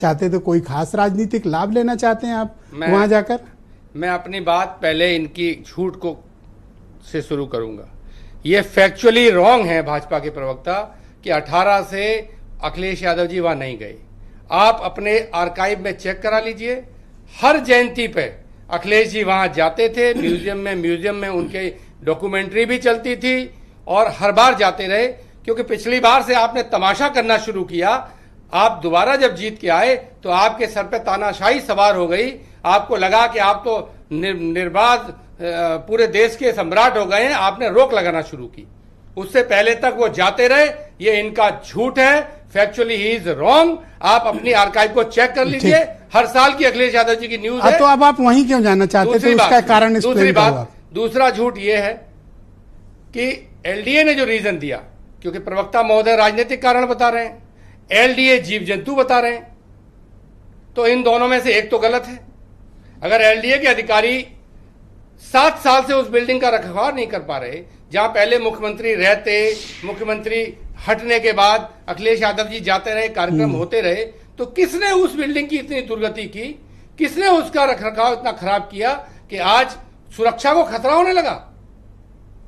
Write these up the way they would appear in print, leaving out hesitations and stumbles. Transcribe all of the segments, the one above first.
चाहते थे, कोई खास राजनीतिक लाभ लेना चाहते हैं आप वहां जाकर? मैं अपनी बात पहले इनकी झूठ को से शुरू करूंगा। ये फैक्चुअली रॉन्ग है भाजपा के प्रवक्ता कि 18 से अखिलेश यादव जी वहां नहीं गए। आप अपने आर्काइव में चेक करा लीजिए, हर जयंती पे अखिलेश जी वहां जाते थे। म्यूजियम में उनके डॉक्यूमेंट्री भी चलती थी और हर बार जाते रहे, क्योंकि पिछली बार से आपने तमाशा करना शुरू किया। आप दोबारा जब जीत के आए तो आपके सर पे तानाशाही सवार हो गई। आपको लगा कि आप तो निर्बाध पूरे देश के सम्राट हो गए हैं, आपने रोक लगाना शुरू की। उससे पहले तक वो जाते रहे। ये इनका झूठ है, फैक्चुअली ही इज रॉन्ग। आप अपनी आर्काइव को चेक कर लीजिए, हर साल की अखिलेश यादव जी की न्यूज है। तो अब आप वहीं क्यों जाना चाहते थे? उसका कारण दूसरी बात, दूसरा झूठ ये है कि एलडीए ने जो रीजन दिया, क्योंकि प्रवक्ता महोदय राजनीतिक कारण बता रहे हैं, एलडीए जीव जंतु बता रहे हैं, तो इन दोनों में से एक तो गलत है। अगर एलडीए के अधिकारी 7 साल से उस बिल्डिंग का रखरखाव नहीं कर पा रहे, जहां पहले मुख्यमंत्री रहते, मुख्यमंत्री हटने के बाद अखिलेश यादव जी जाते रहे, कार्यक्रम होते रहे, तो किसने उस बिल्डिंग की इतनी दुर्गति की? किसने उसका रखरखाव इतना खराब किया कि आज सुरक्षा को खतरा होने लगा?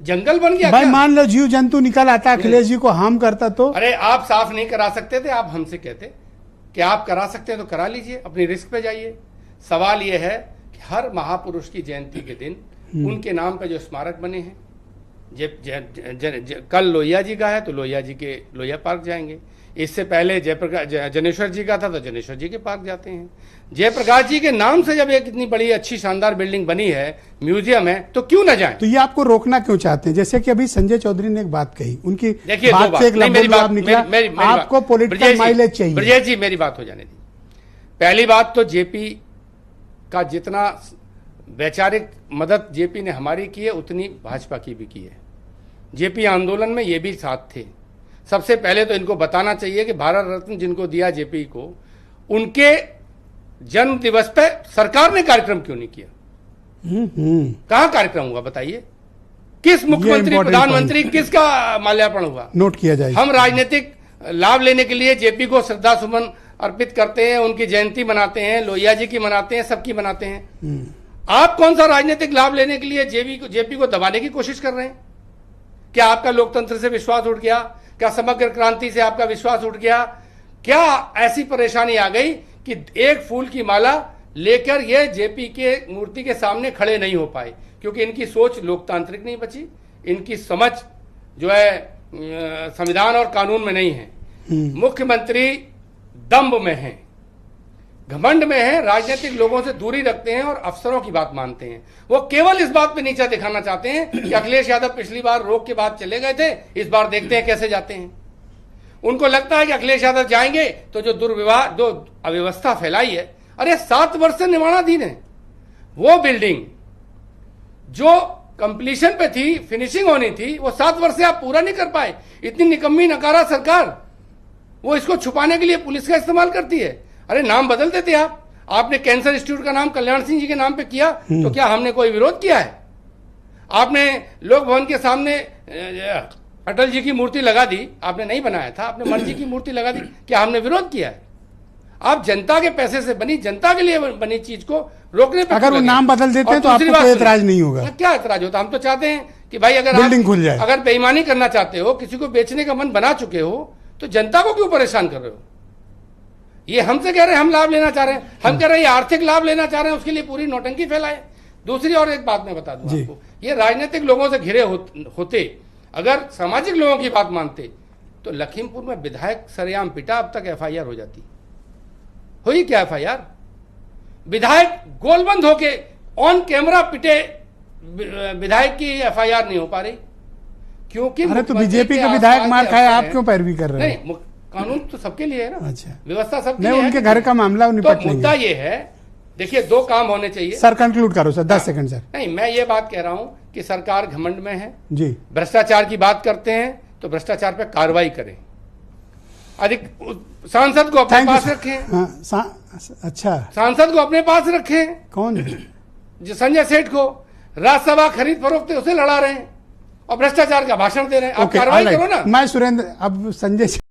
जंगल बन गया। भाई मान लो जीव जंतु निकल आता, अखिलेश जी को हार्म करता तो? अरे आप साफ नहीं करा सकते थे? आप हमसे कहते कि आप करा सकते हैं तो करा लीजिए, अपनी रिस्क पे जाइए। सवाल यह है कि हर महापुरुष की जयंती के दिन उनके नाम पे जो स्मारक बने हैं, कल लोहिया जी का है तो लोहिया जी के लोहिया पार्क जाएंगे। इससे पहले जनेश्वर जी का था तो जनेश्वर जी के पार्क जाते हैं। जयप्रकाश जी के नाम से जब एक इतनी बड़ी अच्छी शानदार बिल्डिंग बनी है, म्यूजियम है, तो क्यों ना जाएं? तो ये आपको रोकना क्यों चाहते हैं? जैसे कि अभी संजय चौधरी ने एक बात कही, उनकी देखिए बात से एक लफ्ज़ निकला, आपको पॉलिटिकल माइलेज चाहिए। ब्रजेश जी मेरी बात हो जाने दी। पहली बात तो जेपी का जितना वैचारिक मदद जेपी ने हमारी की है, उतनी भाजपा की भी की है। जेपी आंदोलन में ये भी साथ थे। सबसे पहले तो इनको बताना चाहिए कि भारत रत्न जिनको दिया जेपी को, उनके जन्म दिवस पे सरकार ने कार्यक्रम क्यों नहीं किया? कहां कार्यक्रम हुआ बताइए? किस मुख्यमंत्री, प्रधानमंत्री, किसका माल्यार्पण हुआ? नोट किया जाए। हम राजनीतिक लाभ लेने के लिए जेपी को श्रद्धा सुमन अर्पित करते हैं, उनकी जयंती मनाते हैं, लोहिया जी की मनाते हैं, सबकी मनाते हैं। आप कौन सा राजनीतिक लाभ लेने के लिए जेपी को दबाने की कोशिश कर रहे हैं? क्या आपका लोकतंत्र से विश्वास उठ गया? क्या समग्र क्रांति से आपका विश्वास उठ गया? क्या ऐसी परेशानी आ गई कि एक फूल की माला लेकर ये जेपी के मूर्ति के सामने खड़े नहीं हो पाए? क्योंकि इनकी सोच लोकतांत्रिक नहीं बची, इनकी समझ जो है संविधान और कानून में नहीं है। मुख्यमंत्री दंभ में है, घमंड में है, राजनीतिक लोगों से दूरी रखते हैं और अफसरों की बात मानते हैं। वो केवल इस बात पे नीचा दिखाना चाहते हैं कि अखिलेश यादव पिछली बार रोक के बाद चले गए थे, इस बार देखते हैं कैसे जाते हैं। उनको लगता है कि अखिलेश यादव जाएंगे तो जो अव्यवस्था फैलाई है, अरे 7 वर्ष से निर्माणाधीन है वो बिल्डिंग, जो कंप्लीशन पे थी, फिनिशिंग होनी थी, वो 7 वर्ष से आप पूरा नहीं कर पाए। इतनी निकम्मी नकारा सरकार, वो इसको छुपाने के लिए पुलिस का इस्तेमाल करती है। अरे नाम बदल देते आप। आपने कैंसर इंस्टीट्यूट का नाम कल्याण सिंह जी के नाम पे किया, तो क्या हमने कोई विरोध किया है? आपने लोक भवन के सामने अटल जी की मूर्ति लगा दी, आपने नहीं बनाया था, आपने मर्जी की मूर्ति लगा दी, क्या हमने विरोध किया है? आप जनता के पैसे से बनी, जनता के लिए बनी चीज को रोकने पर अगर वो नाम बदल देते हैं तो आपको कोई एतराज नहीं होगा? क्या एतराज होता? हम तो चाहते हैं कि भाई अगर बिल्डिंग खुल जाए। अगर बेईमानी करना चाहते हो, किसी को बेचने का मन बना चुके हो, तो जनता को क्यों परेशान कर रहे हो? ये हमसे कह रहे हैं हम लाभ लेना चाह रहे हैं, हम कह रहे हैं आर्थिक लाभ लेना चाह रहे हैं, उसके लिए पूरी नौटंकी फैलाए। दूसरी और एक बात मैं बता दूं आपको, ये राजनीतिक लोगों से घिरे होते, अगर सामाजिक लोगों की बात मानते, तो लखीमपुर में विधायक सरेआम पिटा, अब तक एफआईआर हो जाती। हुई क्या एफआईआर? विधायक गोलबंद होके ऑन कैमरा पिटे, विधायक की एफआईआर नहीं हो पा रही। क्योंकि अरे तो बीजेपी का विधायक मार खाए, आप क्यों पैरवी कर रहे हैं? नहीं, कानून तो सबके लिए है ना। अच्छा, व्यवस्था सबके लिए है। उनके घर का मामला निपट लेंगे। तो मुद्दा ये है, देखिए 2 काम होने चाहिए। सर कंक्लूड करो सर, 10 सेकंड सर। नहीं, मैं ये बात कह रहा हूं कि सरकार घमंड में है जी। भ्रष्टाचार की बात करते हैं तो भ्रष्टाचार पे कार्रवाई करें, अधिक सांसद को अपने पास रखें। अच्छा, सांसद को अपने पास रखें। कौन? जो संजय सेठ को राज्यसभा खरीद फरोख्त उसे लड़ा रहे हैं और भ्रष्टाचार का भाषण दे रहे हैं। आप कार्रवाई करो ना। मैं सुरेंद्र, अब संजय